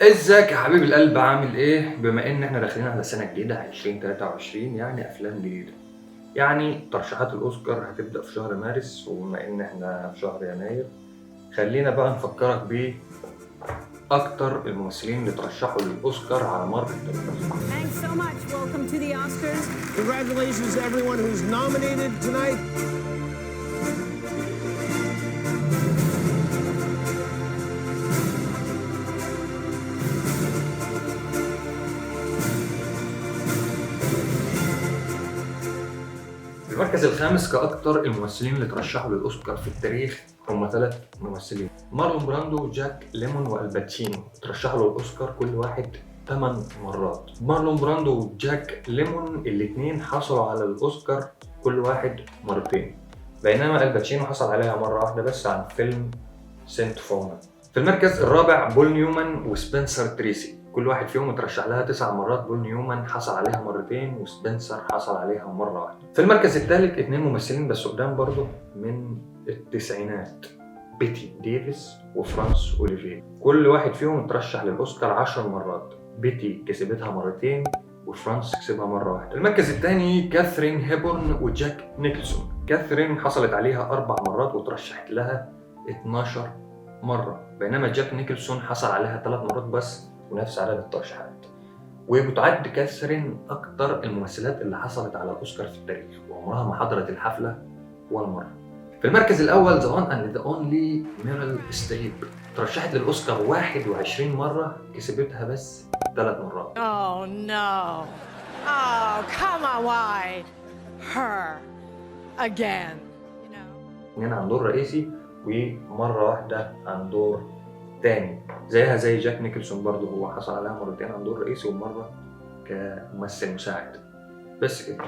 ازيك يا حبيب القلب، عامل ايه؟ بما ان احنا داخلين على سنة جديدة 2023، يعني افلام جديدة. يعني ترشيحات الاوسكار هتبدأ في شهر مارس، وبما ان احنا في شهر يناير خلينا بقى نفكرك بأكتر الممثلين اللي ترشحوا للاوسكار على مر التاريخ. Thanks so much. Welcome to the Oscars. Congratulations to everyone who's nominated tonight. المركز الخامس كأكتر الممثلين اللي ترشحوا للأوسكار في التاريخ هم 3 ممثلين: مارلون براندو وجاك ليمون والباتشينو. ترشحوا للأوسكار كل واحد 8 مرات. مارلون براندو وجاك ليمون الاثنين حصلوا على الأوسكار كل واحد مرتين، بينما الباتشينو حصل عليها مرة واحدة بس عن فيلم سنت فونا. في المركز الرابع بول نيومان وسبنسر تريسي، كل واحد فيهم اترشح لها 9 مرات. بول نيومان حصل عليها مرتين وسبنسر حصل عليها مرة واحدة. في المركز الثالث 2 ممثلين بس قدام برضه من التسعينات: بيتي ديفيس وفرانس أوليفيه، كل واحد فيهم اترشح للأوسكار 10 مرات. بيتي كسبتها مرتين وفرانس كسبها مرة واحدة. المركز الثاني كاثرين هيبورن وجاك نيكلسون. كاثرين حصلت عليها 4 مرات وترشحت لها 12 مرة، بينما جاك نيكلسون حصل عليها 3 مرات بس ونفس عدد الترشيحات. وبتعد كاثرين أكتر الممثلات اللي حصلت على الأوسكار في التاريخ، وعمرها ما حضرت الحفلة ولا مرة. في المركز الأول ذا وان أند ذا أونلي ميريل ستريب، ترشحت للأوسكار 21 مرة، كسبتها بس 3 مرات. Oh no. Oh, come on, why? Her. Again. You know. 2 عن دور رئيسي ومرة واحدة عن دور تاني، زيها زي جاك نيكلسون برضه، هو حصل عليها مرتين عن دور رئيسي ومرة كممثل مساعد. بس كده.